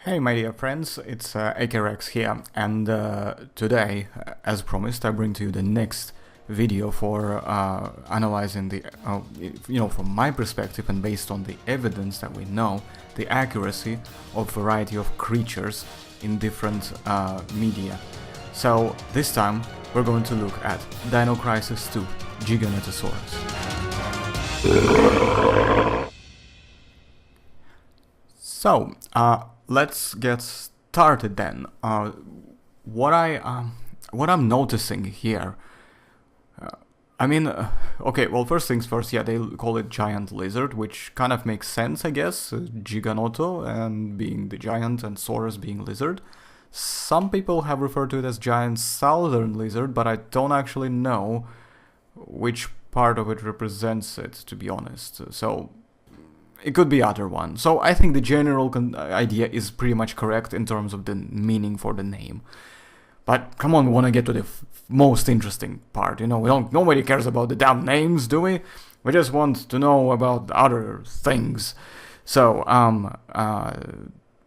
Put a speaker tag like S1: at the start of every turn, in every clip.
S1: Hey my dear friends, it's AKRX here, and today, as promised, I bring to you the next video for analyzing the, from my perspective and based on the evidence that we know, the accuracy of variety of creatures in different media. So this time we're going to look at Dinocrisis 2, Giganotosaurus. So, let's get started then. What I'm noticing here, okay, well, first things first, yeah, they call it giant lizard, which kind of makes sense, I guess, Giganoto and being the giant and Saurus being lizard. Some people have referred to it as giant southern lizard, but I don't actually know which part of it represents it, to be honest. So it could be other one. So I think the general idea is pretty much correct in terms of the meaning for the name. But come on, we want to get to the most interesting part. You know, nobody cares about the damn names, do we? We just want to know about other things. So,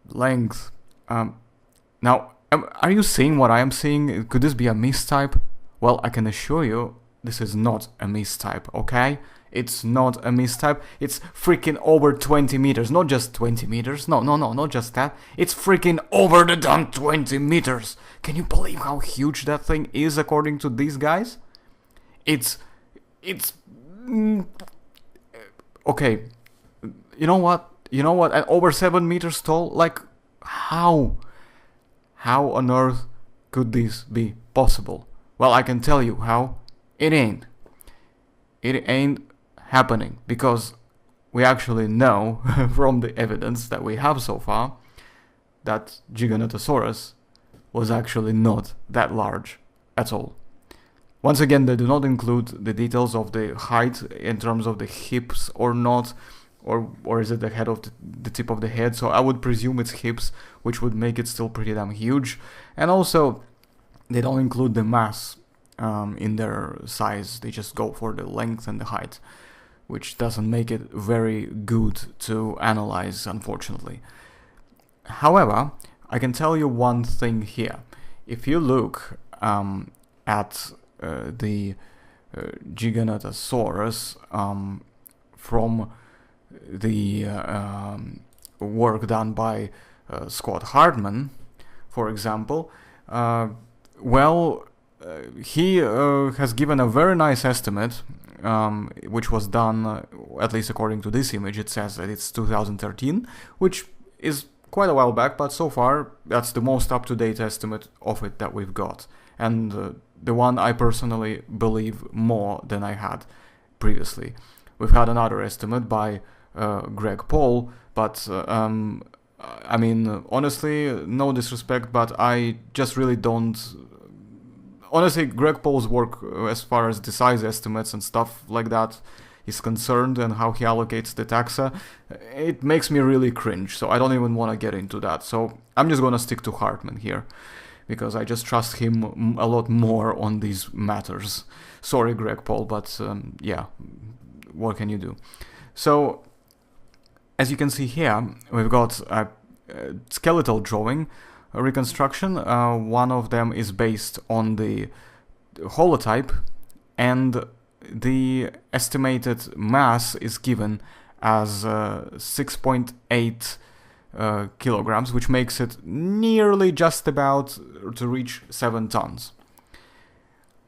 S1: length. Now, are you seeing what I am seeing? Could this be a mistype? Well, I can assure you, this is not a mistype, okay? It's not a mistype. It's freaking over 20 meters. Not just 20 meters. No, not just that. It's freaking over the damn 20 meters. Can you believe how huge that thing is according to these guys? It's okay. You know what? At over 7 meters tall? Like, how on earth could this be possible? Well, I can tell you how. It ain't happening, because we actually know from the evidence that we have so far that Giganotosaurus was actually not that large at all. Once again, they do not include the details of the height in terms of the hips or not, or is it the head of the tip of the head, so I would presume it's hips, which would make it still pretty damn huge. And also, they don't include the mass in their size. They just go for the length and the height, which doesn't make it very good to analyze, unfortunately. However, I can tell you one thing here. If you look at the Giganotosaurus from the work done by Scott Hartman, for example, he has given a very nice estimate, which was done, at least according to this image. It says that it's 2013, which is quite a while back, but so far that's the most up-to-date estimate of it that we've got, and the one I personally believe more than I had previously. We've had another estimate by Greg Paul, but I mean, honestly, no disrespect, but I just really don't. Honestly, Greg Paul's work, as far as the size estimates and stuff like that is concerned, and how he allocates the taxa, it makes me really cringe, so I don't even want to get into that. So I'm just going to stick to Hartman here, because I just trust him a lot more on these matters. Sorry, Greg Paul, but yeah, what can you do? So, as you can see here, we've got a skeletal drawing, a reconstruction. One of them is based on the holotype, and the estimated mass is given as 6.8 kilograms, which makes it nearly just about to reach 7 tons.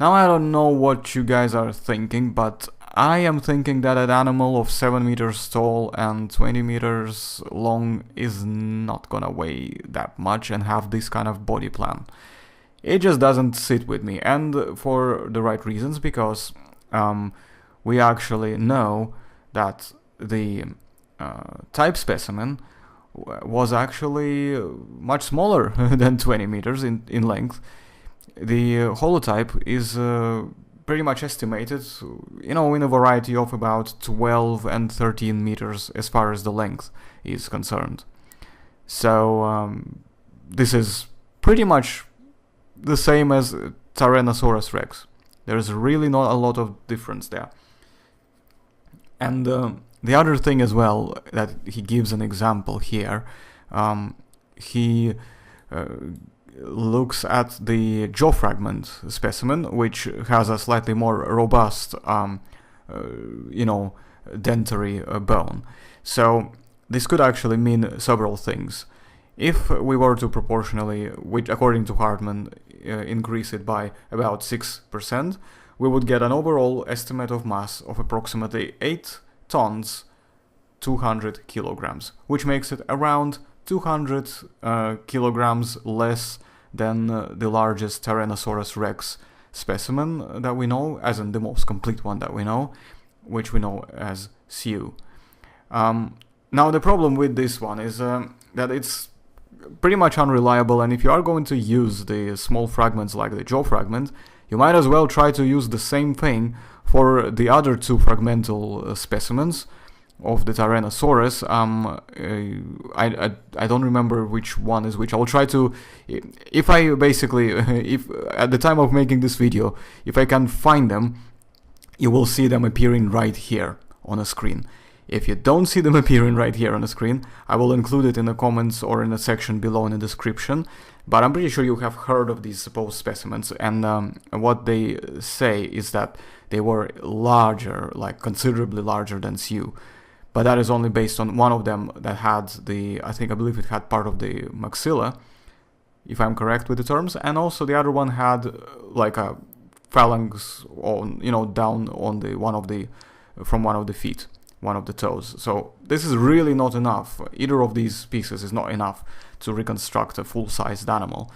S1: Now, I don't know what you guys are thinking, but I am thinking that an animal of 7 meters tall and 20 meters long is not gonna weigh that much and have this kind of body plan. It just doesn't sit with me, and for the right reasons, because we actually know that the type specimen was actually much smaller than 20 meters in length. The holotype is pretty much estimated, in a variety of about 12 and 13 meters as far as the length is concerned. So this is pretty much the same as Tyrannosaurus Rex. There's really not a lot of difference there. And the other thing as well, that he gives an example here, he looks at the jaw fragment specimen, which has a slightly more robust, dentary bone. So this could actually mean several things. If we were to proportionally, which according to Hartman, increase it by about 6%, we would get an overall estimate of mass of approximately 8 tons, 200 kilograms, which makes it around 200 kilograms less than the largest Tyrannosaurus rex specimen that we know, as in the most complete one that we know, which we know as Siu. Now the problem with this one is that it's pretty much unreliable, and if you are going to use the small fragments like the jaw fragment, you might as well try to use the same thing for the other two fragmental specimens of the Tyrannosaurus. I don't remember which one is which. I will try to, if at the time of making this video, if I can find them, you will see them appearing right here on a screen. If you don't see them appearing right here on the screen, I will include it in the comments or in the section below in the description. But I'm pretty sure you have heard of these supposed specimens, and what they say is that they were larger, like considerably larger than Siu. But that is only based on one of them that had I believe it had part of the maxilla, if I'm correct with the terms, and also the other one had like a phalanx on, down on from one of the feet, one of the toes. So this is really not enough. Either of these pieces is not enough to reconstruct a full-sized animal,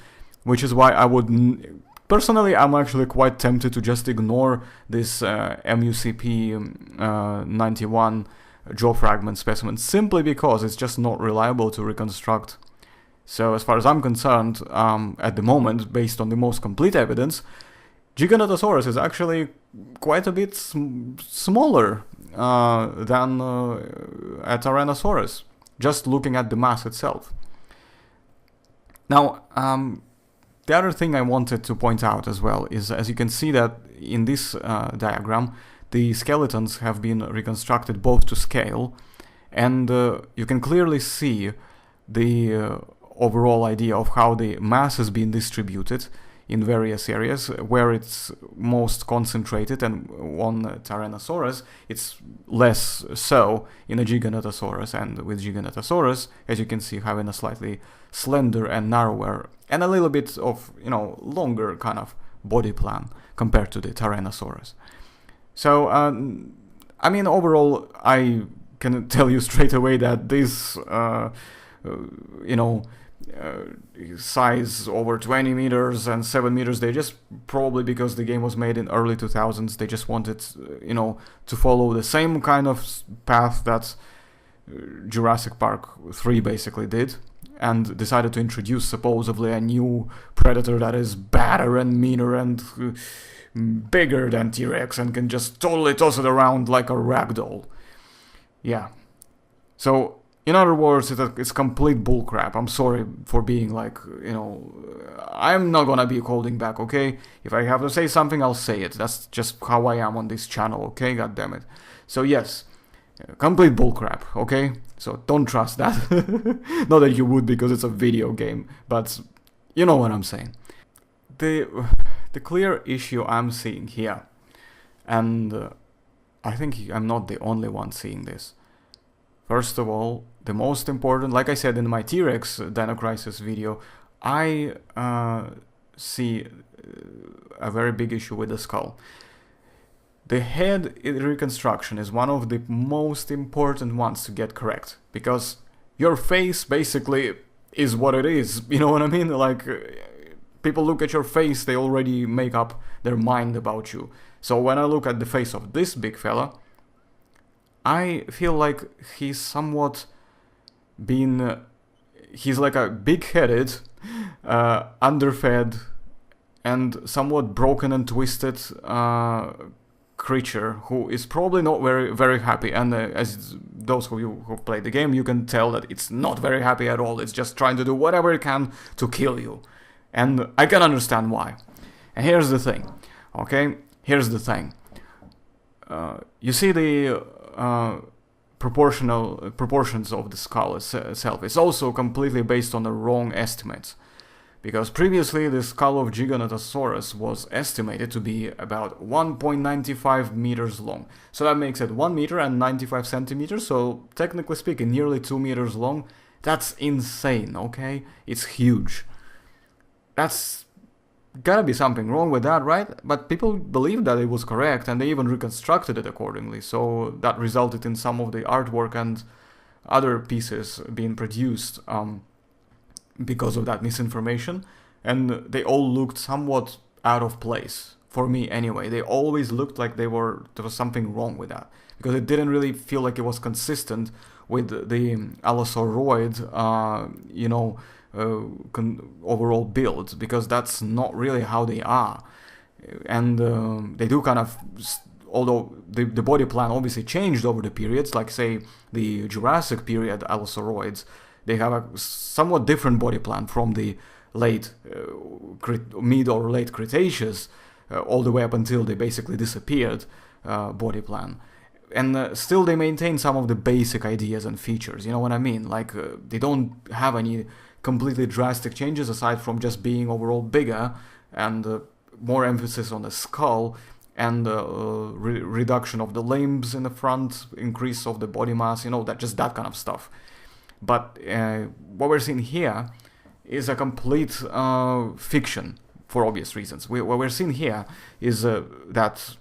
S1: which is why personally, I'm actually quite tempted to just ignore this MUCP 91 jaw fragment specimen, simply because it's just not reliable to reconstruct. So as far as I'm concerned, at the moment, based on the most complete evidence, Giganotosaurus is actually quite a bit smaller than a Tyrannosaurus, just looking at the mass itself. Now, the other thing I wanted to point out as well is, as you can see that in this diagram, the skeletons have been reconstructed both to scale, and you can clearly see the overall idea of how the mass has been distributed in various areas, where it's most concentrated, and on Tyrannosaurus it's less so in a Giganotosaurus, and with Giganotosaurus, as you can see, having a slightly slender and narrower and a little bit of, longer kind of body plan compared to the Tyrannosaurus. So, overall, I can tell you straight away that this, size over 20 meters and 7 meters, they just, probably because the game was made in early 2000s, they just wanted, to follow the same kind of path that Jurassic Park 3 basically did, and decided to introduce supposedly a new predator that is badder and meaner and bigger than T-Rex and can just totally toss it around like a ragdoll. Yeah. So, in other words, it's complete bullcrap. I'm sorry for being like, I'm not gonna be holding back, okay? If I have to say something, I'll say it. That's just how I am on this channel, okay? God damn it. So yes, complete bullcrap, okay? So don't trust that. Not that you would, because it's a video game, but you know what I'm saying. The clear issue I'm seeing here, and I think I'm not the only one seeing this. First of all, the most important, like I said in my T-Rex Dinocrisis video, I see a very big issue with the skull. The head reconstruction is one of the most important ones to get correct, because your face basically is what it is, you know what I mean? Like, people look at your face, they already make up their mind about you. So when I look at the face of this big fella, I feel like he's somewhat he's like a big-headed, underfed, and somewhat broken and twisted creature who is probably not very, very happy. And as those of you who played the game, you can tell that it's not very happy at all. It's just trying to do whatever it can to kill you. And I can understand why. And here's the thing, okay? Here's the thing. You see the proportions of the skull itself. It's also completely based on the wrong estimates. Because previously the skull of Giganotosaurus was estimated to be about 1.95 meters long. So that makes it 1 meter and 95 centimeters, so technically speaking nearly 2 meters long. That's insane, okay? It's huge. That's gotta be something wrong with that, right? But people believed that it was correct, and they even reconstructed it accordingly, so that resulted in some of the artwork and other pieces being produced because of that misinformation, and they all looked somewhat out of place, for me anyway. They always looked like there was something wrong with that, because it didn't really feel like it was consistent with the Allosauroid, overall build, because that's not really how they are. And they do kind of, although the body plan obviously changed over the periods, like say the Jurassic period Allosauroids, they have a somewhat different body plan from the mid or late Cretaceous all the way up until they basically disappeared body plan. And still they maintain some of the basic ideas and features, you know what I mean? Like they don't have any completely drastic changes aside from just being overall bigger and more emphasis on the skull and reduction of the limbs in the front, increase of the body mass, that kind of stuff. But what we're seeing here is a complete fiction, for obvious reasons. What we're seeing here is that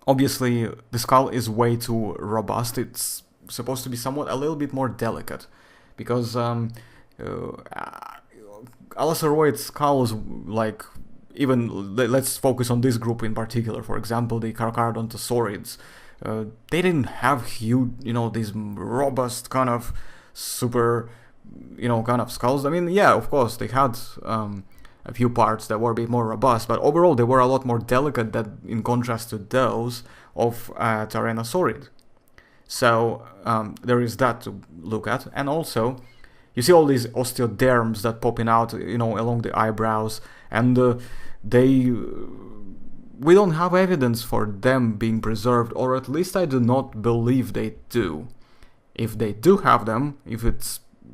S1: obviously the skull is way too robust. It's supposed to be somewhat a little bit more delicate, because Allosauroid skulls, like, even let's focus on this group in particular, for example, the Carcharodontosaurids, they didn't have huge, these robust kind of super, kind of skulls. I mean, yeah, of course, they had a few parts that were a bit more robust, but overall they were a lot more delicate in contrast to those of Tyrannosaurid. So there is that to look at, and also you see all these osteoderms that popping out, along the eyebrows, and we don't have evidence for them being preserved, or at least I do not believe they do. If they do have them,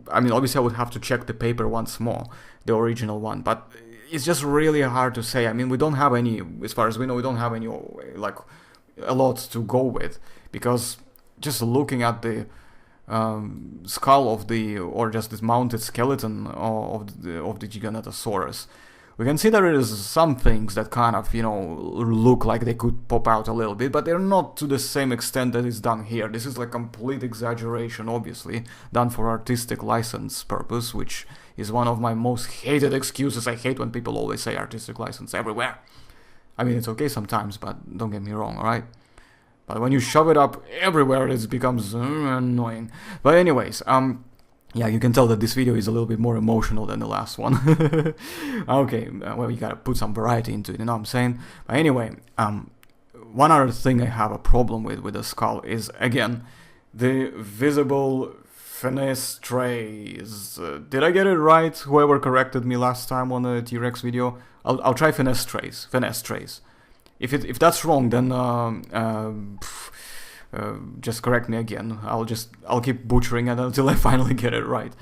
S1: obviously I would have to check the paper once more, the original one, but it's just really hard to say. I mean, we don't have any, as far as we know, we don't have any, like, a lot to go with, because just looking at the skull or just this mounted skeleton of the Giganotosaurus, we can see there is some things that kind of, look like they could pop out a little bit, but they're not to the same extent that it's done here. This is like complete exaggeration, obviously, done for artistic license purpose, which is one of my most hated excuses. I hate when people always say artistic license everywhere. I mean, it's okay sometimes, but don't get me wrong, alright? But when you shove it up everywhere, it becomes annoying. But anyways, yeah, you can tell that this video is a little bit more emotional than the last one. Okay, well, you gotta put some variety into it, you know what I'm saying? But anyway, one other thing I have a problem with the skull is, again, the visible fenestrae. Did I get it right? Whoever corrected me last time on the T-Rex video, I'll try fenestrae. If that's wrong, then just correct me again. I'll keep butchering it until I finally get it right.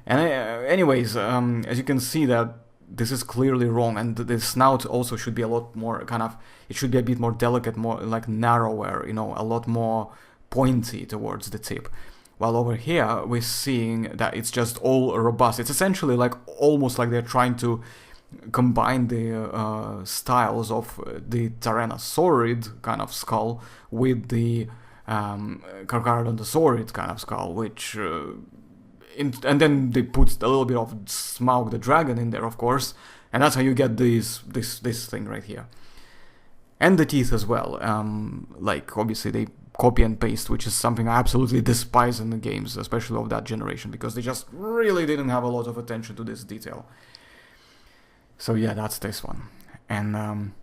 S1: And anyways, as you can see that this is clearly wrong, and the snout also should be a lot more it should be a bit more delicate, more like narrower, a lot more pointy towards the tip. While over here we're seeing that it's just all robust. It's essentially like almost like they're trying to combine the styles of the Tyrannosaurid kind of skull with the Carcharodontosaurid kind of skull, which and then they put a little bit of Smaug the Dragon in there, of course, and that's how you get this thing right here. And the teeth as well. Like, obviously they copy and paste, which is something I absolutely despise in the games, especially of that generation, because they just really didn't have a lot of attention to this detail. So yeah, that's this one. And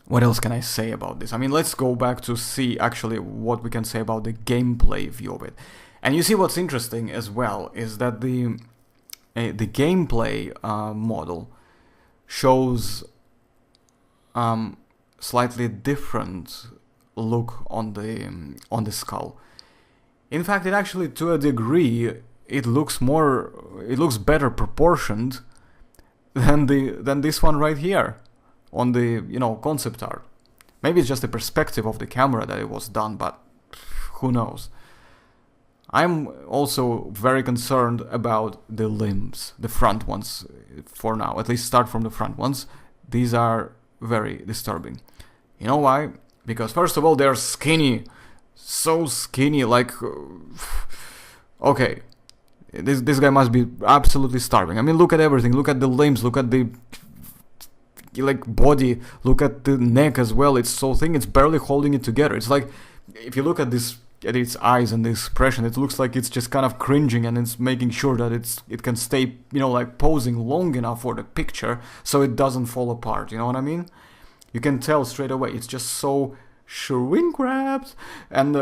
S1: what else can I say about this? I mean, let's go back to see actually what we can say about the gameplay view of it. And you see what's interesting as well is that the gameplay model shows slightly different look on the skull. In fact, it actually, to a degree, it looks better proportioned than this one right here on the, you know, concept art. Maybe it's just the perspective of the camera that it was done, but who knows. I'm also very concerned about the limbs, the front ones, for now. At least start from the front ones. These are very disturbing. You know why? Because first of all, they're skinny. So skinny, like... Okay. This guy must be absolutely starving. I mean, look at everything. Look at the limbs. Look at the... like, body. Look at the neck as well. It's so thin, it's barely holding it together. It's like... If you look at this... at its eyes and the expression, it looks like it's just kind of cringing, and it's making sure that it can stay, you know, like posing long enough for the picture so it doesn't fall apart, you know what I mean? You can tell straight away, it's just so shrink wrapped, and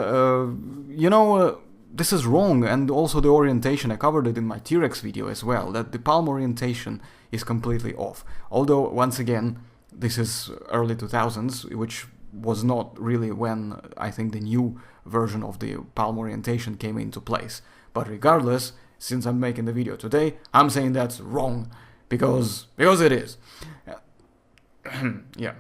S1: you know, this is wrong. And also the orientation, I covered it in my T-Rex video as well, that the palm orientation is completely off. Although, once again, this is early 2000s, which was not really when I think the new version of the palm orientation came into place. But regardless, since I'm making the video today, I'm saying that's wrong, because it is. Yeah.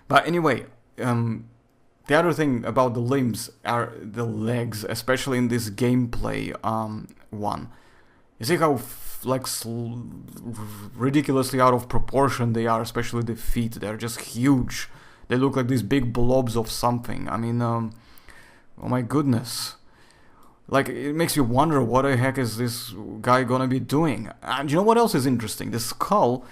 S1: But anyway, the other thing about the limbs are the legs, especially in this gameplay one. You see how ridiculously out of proportion they are, especially the feet. They're just huge. They look like these big blobs of something. I mean, oh my goodness. Like, it makes you wonder what the heck is this guy gonna be doing. And you know what else is interesting? The skull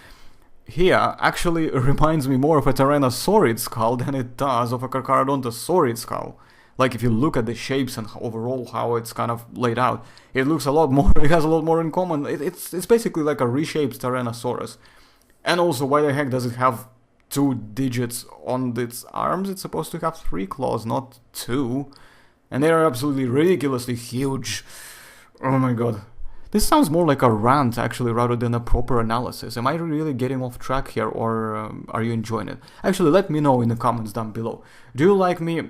S1: here actually reminds me more of a Tyrannosaurid skull than it does of a Carcharodontosaurid skull. Like, if you look at the shapes and overall how it's kind of laid out, it looks a lot more, it has a lot more in common. It's basically like a reshaped Tyrannosaurus. And also, why the heck does it have 2 digits on its arms? It's supposed to have 3 claws, not 2. And they are absolutely ridiculously huge. Oh my god. This sounds more like a rant, actually, rather than a proper analysis. Am I really getting off track here, or are you enjoying it? Actually, let me know in the comments down below. Do you like me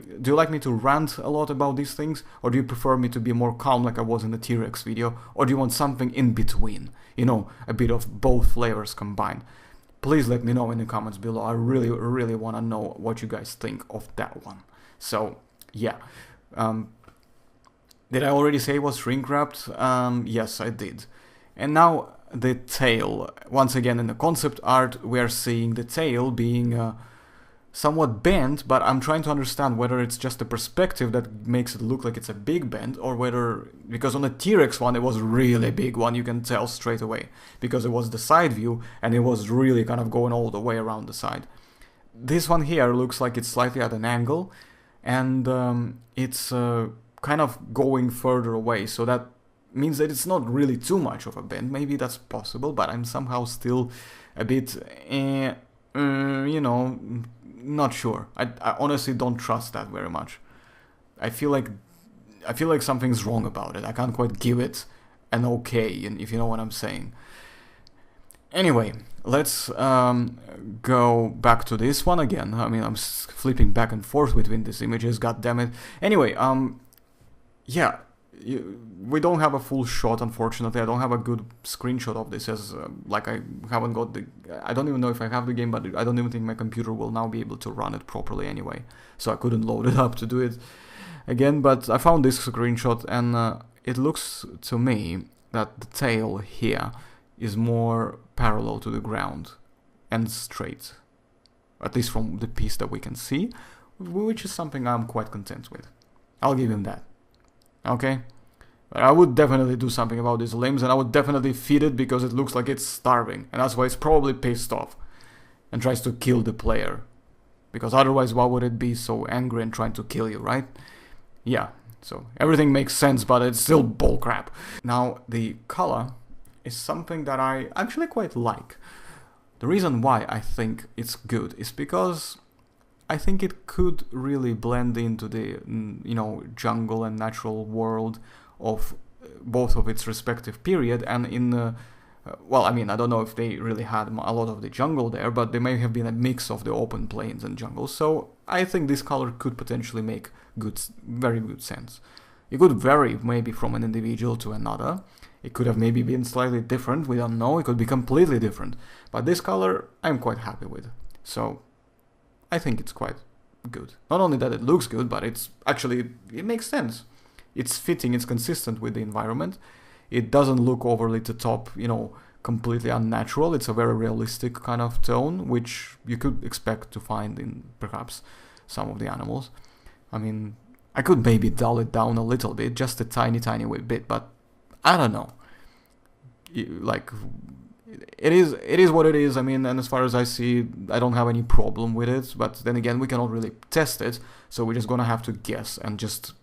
S1: to rant a lot about these things, or do you prefer me to be more calm like I was in the T-Rex video, or do you want something in between? You know, a bit of both flavors combined. Please let me know in the comments below. I really, really want to know what you guys think of that one. So, yeah. Did I already say it was shrink wrapped? Yes, I did. And now the tail. Once again, in the concept art, we are seeing the tail being somewhat bent, but I'm trying to understand whether it's just the perspective that makes it look like it's a big bend, or whether, because on the T-Rex one, it was really big one, you can tell straight away, because it was the side view, and it was really kind of going all the way around the side. This one here looks like it's slightly at an angle, and it's kind of going further away, so that means that it's not really too much of a bend. Maybe that's possible, but I'm somehow still a bit, you know, not sure. I honestly don't trust that very much. I feel like something's wrong about it. I can't quite give it an okay, if you know what I'm saying. Anyway, let's go back to this one again. I mean, I'm flipping back and forth between these images, god damn it. Anyway, yeah, we don't have a full shot, unfortunately. I don't have a good screenshot of this, as like I haven't got the... I don't even know if I have the game, but I don't even think my computer will now be able to run it properly anyway. So I couldn't load it up to do it again, but I found this screenshot, and it looks to me that the tail here is more parallel to the ground and straight. At least from the piece that we can see, which is something I'm quite content with. I'll give him that. Okay? But I would definitely do something about these limbs, and I would definitely feed it, because it looks like it's starving, and that's why it's probably pissed off and tries to kill the player. Because otherwise, why would it be so angry and trying to kill you, right? Yeah, so everything makes sense, but it's still bullcrap. Now, the color is something that I actually quite like. The reason why I think it's good is because I think it could really blend into the, you know, jungle and natural world of both of its respective period, and in well, I mean, I don't know if they really had a lot of the jungle there, but they may have been a mix of the open plains and jungle, so I think this color could potentially make very good sense. It could vary maybe from an individual to another. It could have maybe been slightly different, we don't know. It could be completely different. But this color I'm quite happy with. So I think it's quite good. Not only that it looks good, but it makes sense. It's fitting, it's consistent with the environment. It doesn't look overly to top, completely unnatural. It's a very realistic kind of tone, which you could expect to find in perhaps some of the animals. I mean, I could maybe dull it down a little bit, just a tiny bit, but I don't know. Like, it is what it is. I mean, and as far as I see, I don't have any problem with it. But then again, we cannot really test it, so we're just gonna have to guess and just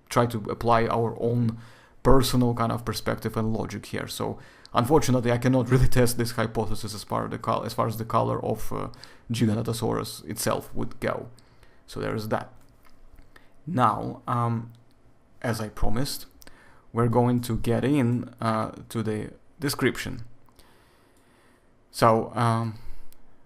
S1: try to apply our own personal kind of perspective and logic here. So unfortunately, I cannot really test this hypothesis as far as the color of Giganotosaurus itself would go. So there's that. Now, as I promised, we're going to get in to the description. So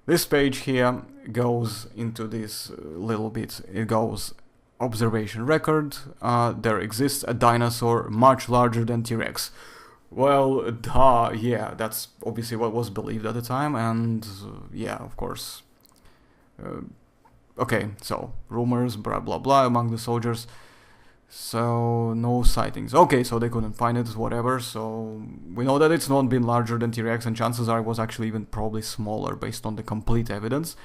S1: this page here goes into this little bit. It goes observation record. There exists a dinosaur much larger than T-Rex. Well, yeah, that's obviously what was believed at the time, and yeah, of course. Okay, so rumors, blah blah blah, among the soldiers. So no sightings. Okay, so they couldn't find it, whatever. So we know that it's not been larger than T-Rex, and chances are it was actually even probably smaller based on the complete evidence.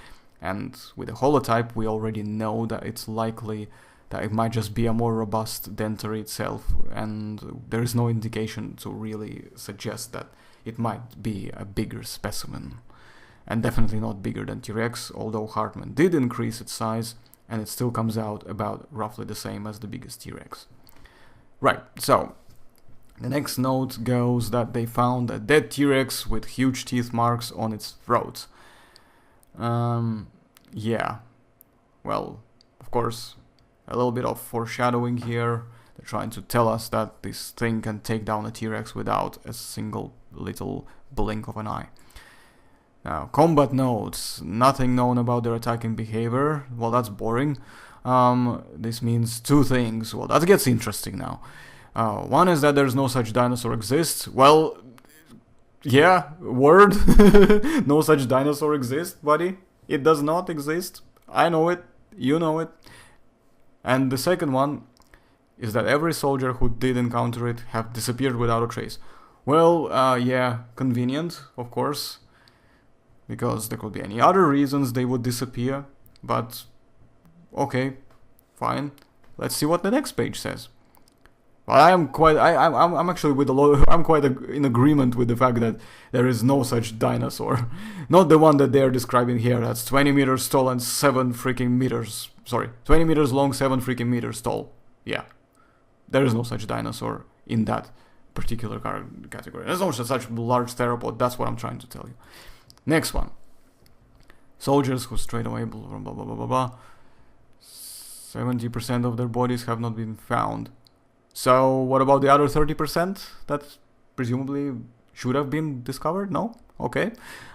S1: And with the holotype, we already know that it's likely that it might just be a more robust dentary itself, and there is no indication to really suggest that it might be a bigger specimen. And definitely not bigger than T-Rex, although Hartman did increase its size, and it still comes out about roughly the same as the biggest T-Rex. Right, so the next note goes that they found a dead T-Rex with huge teeth marks on its throat. Yeah, well, of course, a little bit of foreshadowing here. They're trying to tell us that this thing can take down a T-Rex without a single little blink of an eye. Now, combat notes. Nothing known about their attacking behavior. Well, that's boring. This means two things. Well, that gets interesting now. One is that there's no such dinosaur exists. Well, yeah, word. No such dinosaur exists, buddy. It does not exist. I know it. You know it. And the second one is that every soldier who did encounter it have disappeared without a trace. Well, yeah, convenient, of course, because there could be any other reasons they would disappear, but okay, fine. Let's see what the next page says. Well, I'm actually with a lot. I'm quite in agreement with the fact that there is no such dinosaur, not the one that they're describing here. That's 20 meters tall and 7 freaking meters. Sorry, 20 meters long, 7 freaking meters tall. Yeah, there is no such dinosaur in that particular category. There's no such large theropod. That's what I'm trying to tell you. Next one. Soldiers who strayed away. Blah blah blah blah blah blah. 70% of their bodies have not been found. So what about the other 30% that presumably should have been discovered? No? Okay.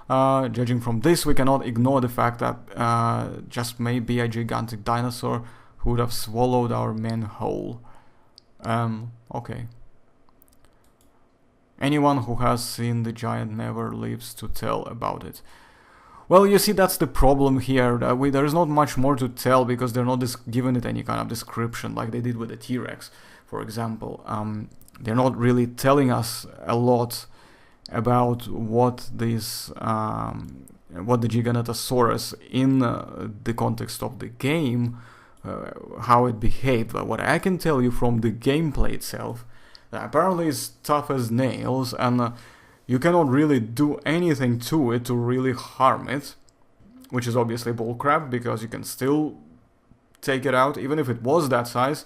S1: Judging from this, we cannot ignore the fact that just maybe a gigantic dinosaur who would have swallowed our men whole. Okay. Anyone who has seen the giant never lives to tell about it. Well, you see, that's the problem here. There is not much more to tell because they're not given it any kind of description like they did with the T-Rex, for example. They're not really telling us a lot about what this, what the Giganotosaurus in the context of the game, how it behaved. But what I can tell you from the gameplay itself, that apparently it's tough as nails, and you cannot really do anything to it to really harm it, which is obviously bullcrap because you can still take it out, even if it was that size.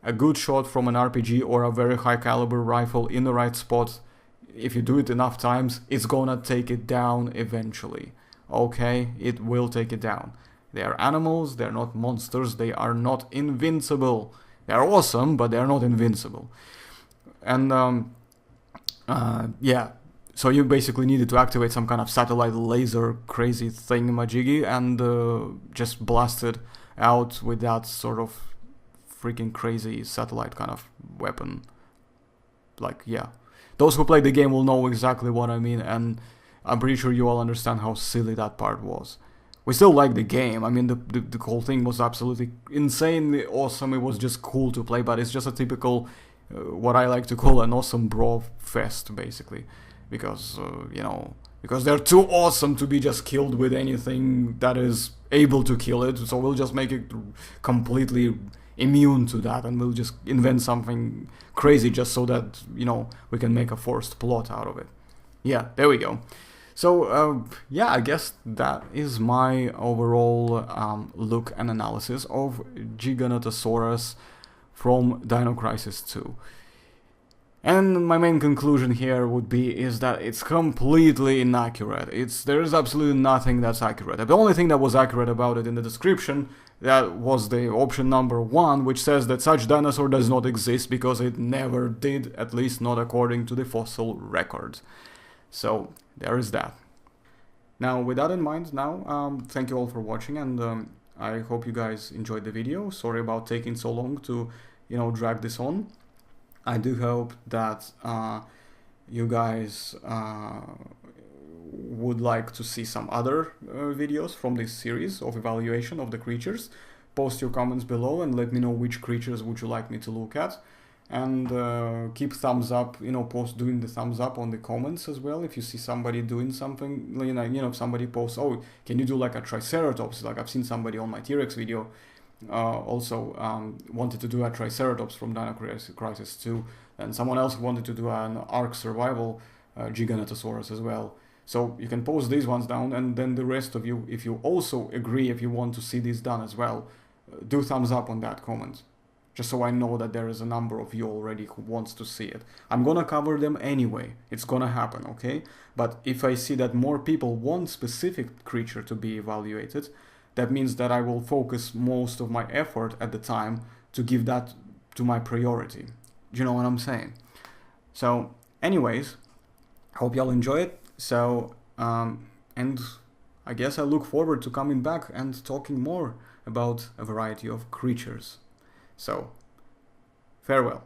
S1: A good shot from an RPG or a very high caliber rifle in the right spot, if you do it enough times, it's gonna take it down eventually. Okay, it will take it down. They are animals, they're not monsters, they are not invincible. They are awesome, but they are not invincible. And yeah, so you basically needed to activate some kind of satellite laser crazy thingamajiggy and just blast it out with that sort of freaking crazy satellite kind of weapon. Like, yeah. Those who played the game will know exactly what I mean, and I'm pretty sure you all understand how silly that part was. We still like the game. I mean, the whole thing was absolutely insanely awesome. It was just cool to play, but it's just a typical, what I like to call an awesome bro fest, basically. Because, you know, because they're too awesome to be just killed with anything that is able to kill it. So we'll just make it completely immune to that, and we'll just invent something crazy just so that, you know, we can make a forced plot out of it. Yeah, there we go. So, yeah, I guess that is my overall look and analysis of Giganotosaurus from Dinocrisis 2. And my main conclusion here would be is that it's completely inaccurate. There's absolutely nothing that's accurate. The only thing that was accurate about it in the description, that was the option number 1, which says that such dinosaur does not exist because it never did, at least not according to the fossil records. So there is that. Now, with that in mind, thank you all for watching, and I hope you guys enjoyed the video. Sorry about taking so long to, you know, drag this on. I do hope that you guys would like to see some other videos from this series of evaluation of the creatures. Post your comments below and let me know which creatures would you like me to look at. And keep thumbs up, you know, doing the thumbs up on the comments as well. If you see somebody doing something, you know, if somebody posts, oh, can you do like a Triceratops? Like I've seen somebody on my T-Rex video also wanted to do a Triceratops from Dinocrisis 2, and someone else wanted to do an Ark Survival Giganotosaurus as well. So you can post these ones down, and then the rest of you, if you also agree, if you want to see these done as well, do thumbs up on that comment. Just so I know that there is a number of you already who wants to see it. I'm gonna cover them anyway. It's gonna happen, okay? But if I see that more people want specific creature to be evaluated, that means that I will focus most of my effort at the time to give that to my priority. Do you know what I'm saying? So, anyways, hope y'all enjoy it. So, and I guess I look forward to coming back and talking more about a variety of creatures. So, farewell.